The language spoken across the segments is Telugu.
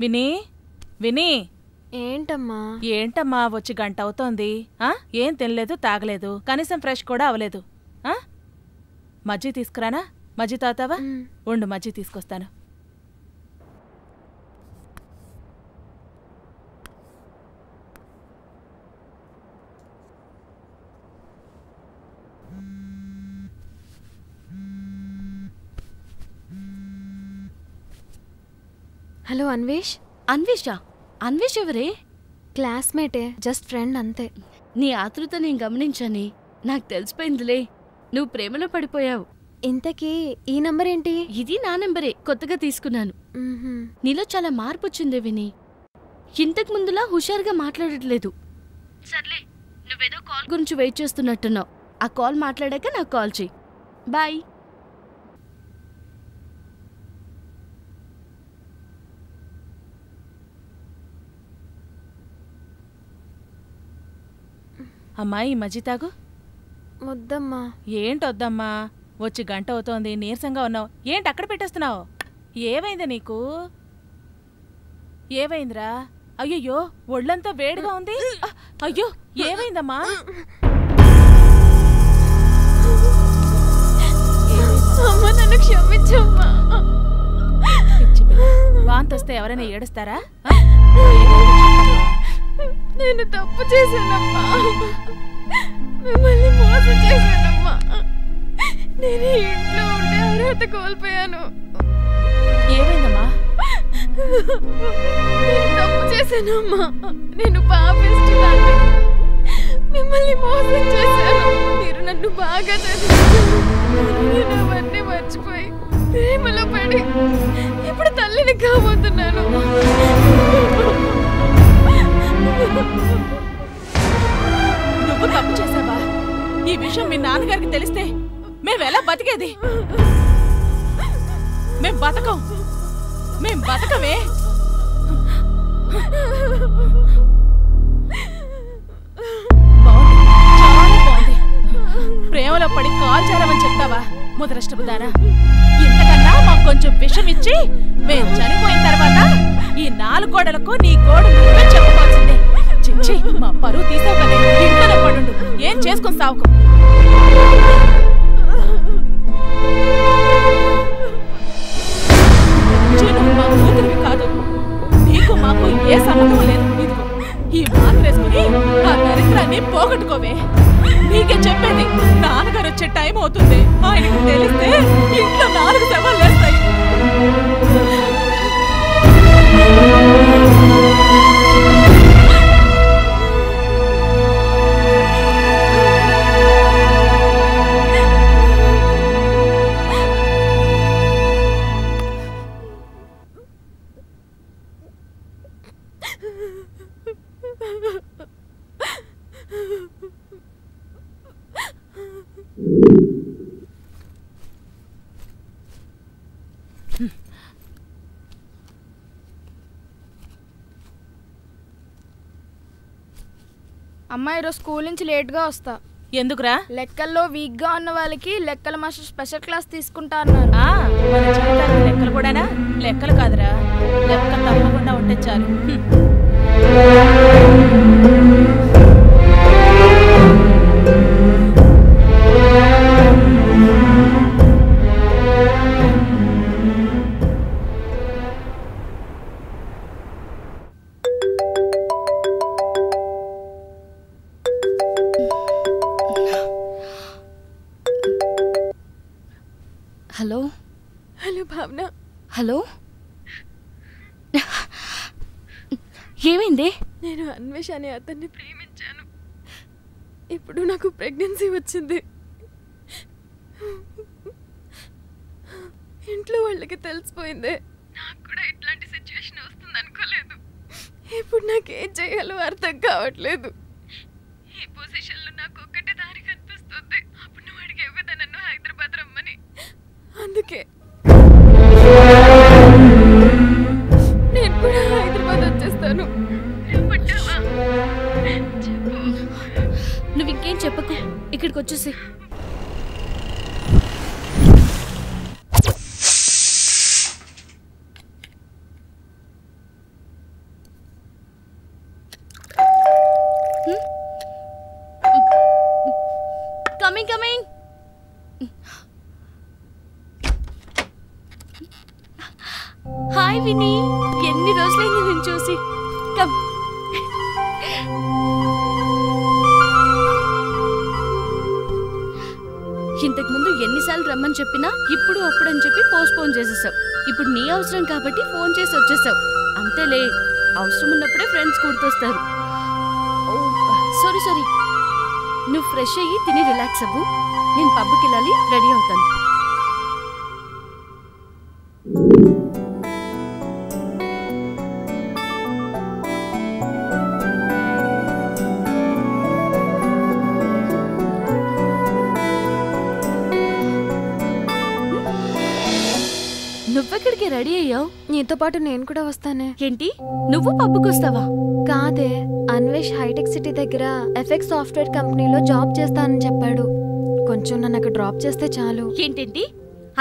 వినీ వినీ ఏంటమ్మా ఏంటమ్మా వచ్చి గంట అవుతోంది ఏం తినలేదు తాగలేదు కనీసం ఫ్రెష్ కూడా అవలేదు మజ్జి తీసుకురానా మజ్జి తాతావా ఉండు మజ్జి తీసుకొస్తాను హలో అన్వేష్. అన్వేషా? అన్వేష్ ఎవరే? క్లాస్మేటే, జస్ట్ ఫ్రెండ్ అంతే. నీ ఆతృత నేను గమనించాని, నాకు తెలిసిపోయిందిలే, నువ్వు ప్రేమలో పడిపోయావు. ఇంతకీ ఈ నంబర్ ఏంటి? ఇది నా నంబరే, కొత్తగా తీసుకున్నాను. నీలో చాలా మార్పు వచ్చిందే విని, ఇంతకు ముందులా హుషారుగా మాట్లాడట్లేదు. సర్లే, నువ్వేదో కాల్ గురించి వెయిట్ చేస్తున్నట్టున్నావు. ఆ కాల్ మాట్లాడాక నాకు కాల్ చెయ్యి. బాయ్. అమ్మాయి మజ్జి తాగు. వద్దమ్మా. ఏంటొద్దమ్మా, వచ్చి గంట అవుతోంది, నీరసంగా ఉన్నావు. ఏంటి అక్కడ పెట్టేస్తున్నావు? ఏమైంది నీకు? ఏమైందిరా? అయ్యయ్యో, ఒళ్ళంతా వేడిగా ఉంది. అయ్యో, ఏమైందమ్మా? నన్ను క్షమించమ్మా. వాంతొస్తే ఎవరైనా ఏడుస్తారా? నేను తప్పు చేశానమ్మా, మిమ్మల్ని మోసం చేశానమ్మా. నేను ఇంట్లో ఉండే అర్హత కోల్పోయాను. ఏమైందమ్మా? నేను తప్పు చేశానమ్మా, నేను పాపిస్తున్నాను, మిమ్మల్ని మోసం చేశాను. మీరు నన్ను బాగా చదివించారు, నేను అవన్నీ మర్చిపోయి ప్రేమలో పడి ఇప్పుడు తల్లిని కాబోతున్నాను. నువ్వు తప్పు చేసావా? ఈ విషయం మీ నాన్నగారికి తెలిస్తే మేమెలా బతికేది? మేం బతకమే. ప్రేమలో పడి కాల్ చేరమని చెప్తావా ముదరష్టపుదానా? ఇంతకన్నా మాకు కొంచెం విషం ఇచ్చి మేం చనిపోయిన తర్వాత ఈ 4 గోడలకు నీ గోడు నువ్వే చెప్పుకోవాల్సిందే. చిచ్చి, మా పరువు తీసావు కదే, ఇంట్లోనే పడుండు, ఏం చేసుకుని సావుకు. నువ్వు మా కూతురివి కాదు, నీకు మాకు ఏ సంబంధం లేదు. ఇదిగో ఈ మాత్రేసుకుని ఆ దరిద్రాన్ని పోగొట్టుకోవే. నీకే చెప్పేది, నాన్నగారు వచ్చే టైం అవుతుంది. ఆయనకు తెలిస్తే ఇంట్లో 4 శవాలు లేస్తాయి. అమ్మాయి ఈరోజు స్కూల్ నుంచి లేట్గా వస్తా. ఎందుకురా? లెక్కల్లో వీక్గా ఉన్న వాళ్ళకి లెక్కల మాస్టర్ స్పెషల్ క్లాస్ తీసుకుంటా అన్నారు. మన జీవితానికి లెక్కలు కూడానా? లెక్కలు కాదురా, లెక్క తప్పకుండా ఉంటే చాలు. హలో. హలో భావన. హలో, ఏమైంది? నేను అన్వేష్ అనే అతన్ని ప్రేమించాను. ఇప్పుడు నాకు ప్రెగ్నెన్సీ వచ్చింది. ఇంట్లో వాళ్ళకి తెలిసిపోయింది. నాకు కూడా ఇట్లాంటి సిచ్యువేషన్ వస్తుంది అనుకోలేదు. ఇప్పుడు నాకేం చేయాలో అర్థం కావట్లేదు. ఈ పొజిషన్లో నాకు ఒక్కటే దారి కనిపిస్తుంది. అప్పుడు నువ్వు అడిగేవి కదా నన్ను హైదరాబాద్ రమ్మని. అందుకే నేను కూడా హైదరాబాద్ వచ్చేస్తాను. నువ్వు ఇంకేం చెప్పకు, ఇక్కడికి వచ్చేసి. Coming coming. హాయ్ వినీ, ఎన్ని రోజులైంది నేను చూసి. కమ్. ఇంతకు ముందు ఎన్నిసార్లు రమ్మని చెప్పినా ఇప్పుడు అప్పుడని చెప్పి పోస్ట్పోన్ చేసేసావు. ఇప్పుడు నీ అవసరం కాబట్టి ఫోన్ చేసి వచ్చేసావు. అంతేలే, అవసరం ఉన్నప్పుడే ఫ్రెండ్స్ గుర్తొస్తారు. సారీ సారీ, నువ్వు ఫ్రెష్ అయ్యి తిని రిలాక్స్ అవ్వు. నేను పబ్కి వెళ్ళాలి, రెడీ అవుతాను. నువ్వెక్కడికి రెడీ అయ్యావు? నీతో పాటు నేను కూడా వస్తానే. ఏంటి, నువ్వు పబ్కి వస్తావా? కాదే, అన్వేష్ హైటెక్ సిటీ దగ్గర ఎఫెక్స్ సాఫ్ట్వేర్ కంపెనీలో జాబ్ చేస్తానని చెప్పాడు. కొంచెం నన్ను అక్కడ డ్రాప్ చేస్తే చాలు. ఏంటేంటి,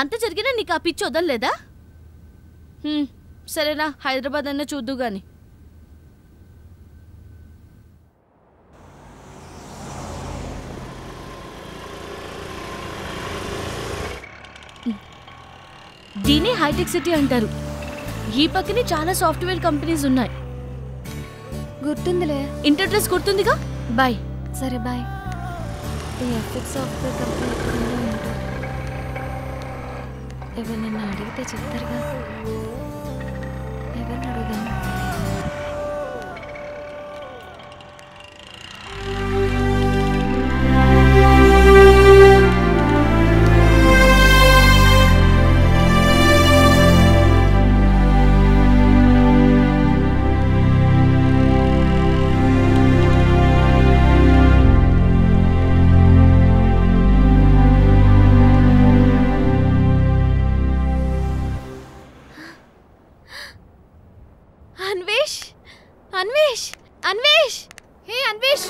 అంత జరిగినా నీకు ఆ పిచ్చి వదలలేదా? సరేనా, హైదరాబాద్ అన్న చూద్దు గాని. దీనే హైటెక్ సిటీ అంటారు. ఈ పక్కనే చాలా సాఫ్ట్వేర్ కంపెనీస్ ఉన్నాయి. గుర్తుందిలే, ఇంటర్ డ్రెస్ గుర్తుందిగా. బాయ్. సరే బాయ్. ఈ ఎఫెక్స్ సాఫ్ట్వేర్ కంపెనీ ఎక్కడుందో ఏంటో, ఎవరినన్నా అడిగితే చెప్తారుగా. ఎవరిని అడుగుదాం? అన్వేష్, అన్వేష్, అన్వేష్, హే అన్వేష్.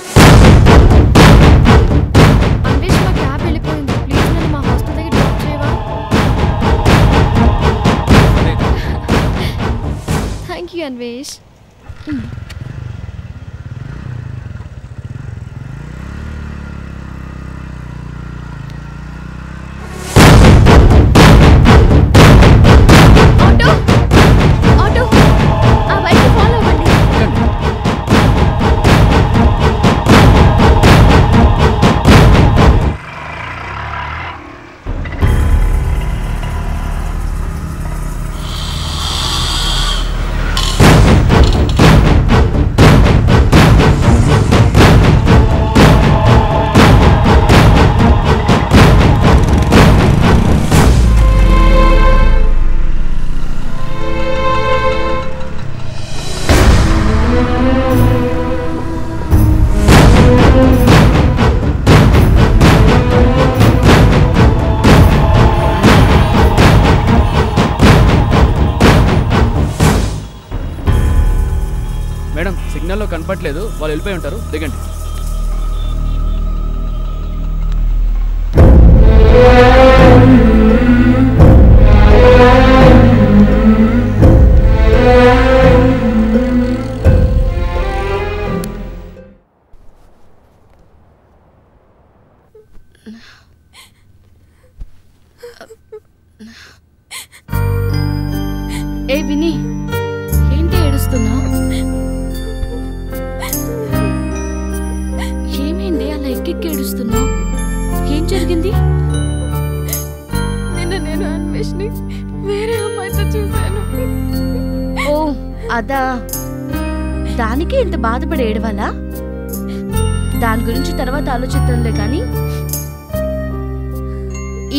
అన్వేష్, మా క్యాబ్ వెళ్ళిపోయింది. ప్లీజ్ నన్ను మా హాస్టల్ దగ్గర డ్రాప్ చేయవా? Thank you Anvesh. మేడం, సిగ్నల్లో కనపట్లేదు, వాళ్ళు వెళ్ళిపోయి ఉంటారు, దిగండి. ఏ విని, ఏంటి ఏడుస్తున్నావు? ఏమైంది అలా ఎక్కెక్కి ఏడుస్తున్నావు? ఏం జరిగింది? నిన్న నేను అన్వేష్ని వేరే అమ్మాయితో చూశాను. ఓ అదా, దానికి ఇంత బాధపడి ఏడవాలా? దాని గురించి తర్వాత ఆలోచిద్దాంలే కానీ,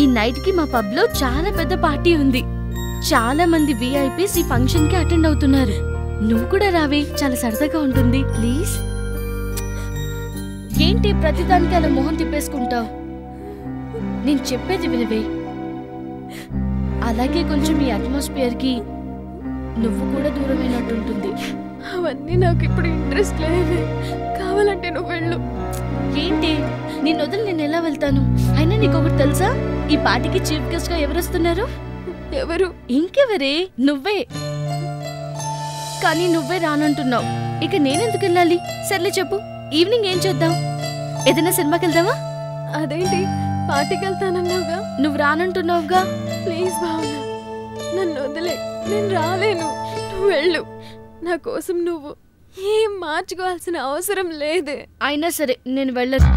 ఈ నైట్ కి మా పబ్ లో చాలా పెద్ద పార్టీ ఉంది. చాలా మంది విఐపీస్ ఈ ఫంక్షన్ కి అటెండ్ అవుతున్నారు. నువ్వు కూడా రావే, చాలా సరదాగా ఉంటుంది. ప్లీజ్. ఏంటి ప్రతిదానికి అలా మొహం తిప్పేసుకుంటావు? నేను చెప్పేది వినవే. అలాగే కొంచెం ఈ అట్మాస్ఫియర్ కి నువ్వు కూడా దూరమైనట్టుంటుంది. అవన్నీ నాకు ఇప్పుడు ఇంట్రెస్ట్ లేవే. కావాలంటే నువ్వు వెళ్ళు. ఏంటి, నేను వదిలి నేను ఎలా వెళ్తాను? అయినా నీకొకటి తెలుసా, ఈ పార్టీకి చీఫ్ గెస్ట్ గా ఎవరు వస్తున్నారు? ఎవరు? ఇంకెవరే, నువ్వే. కానీ నువ్వే రానంటున్నావు. ఇక నేనెందుకు వెళ్ళాలి? సర్లే చెప్పు, ఈవినింగ్ ఏం చేద్దాం? ఏదైనా సినిమాకి వెళ్దామా? అదేంటి పార్టీకి వెళ్తానన్నావుగా. నువ్వు రానంటున్నావుగా. ప్లీజ్ భావన, నన్ను వదిలే, నేను రాలేను. నువ్వు వెళ్ళు. నా కోసం నువ్వు ఏం మార్చుకోవాల్సిన అవసరం లేదే. అయినా సరే నేను వెళ్ళను.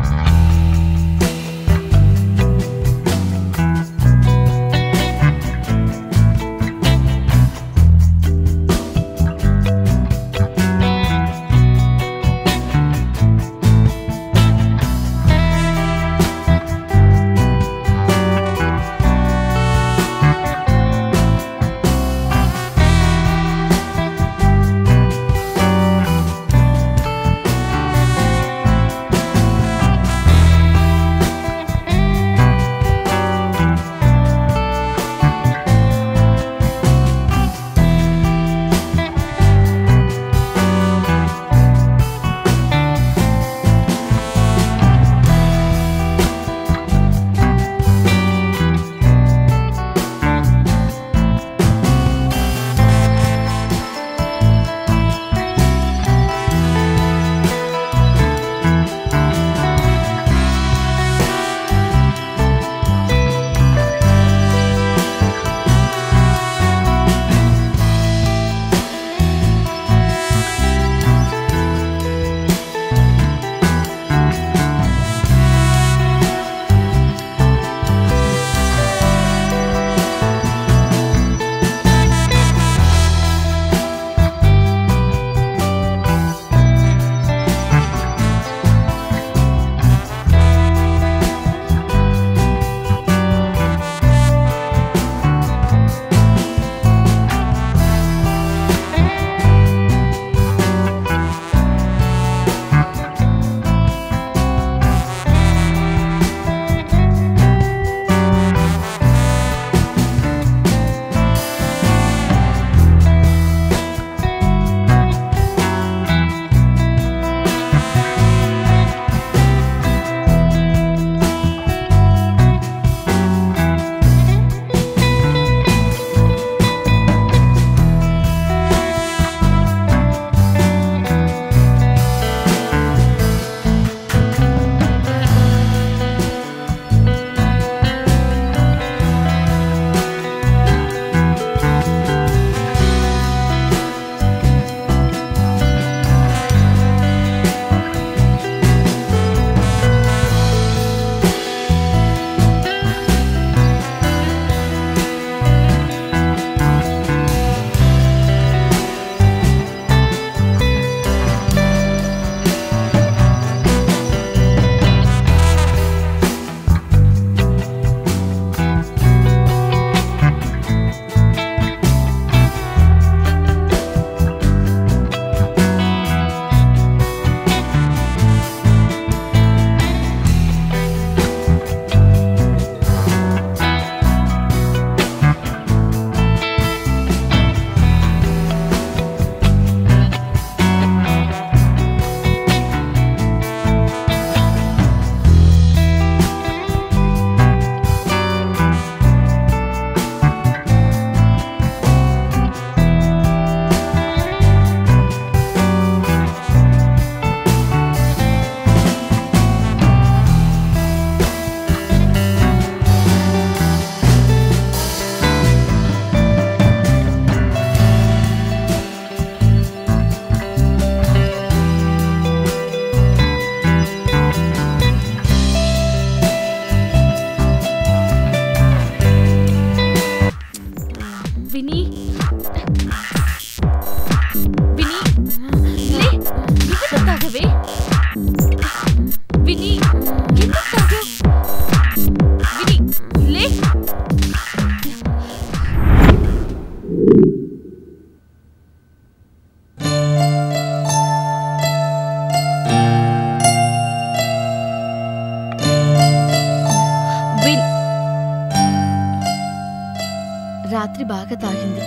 రాత్రి బాగా తాగింది,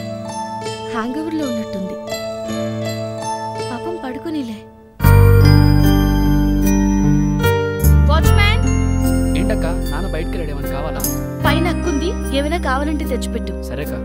హ్యాంగోవర్లో ఉన్నట్టుంది. పాపం పడుకునిలే. వాచ్మ్యాన్! ఏంటక్క, నాన్న బయటికి వెళ్ళేమని కావాలా? పైన అక్కుంది, ఏమైనా కావాలంటే తెచ్చిపెట్టు. సరేకా.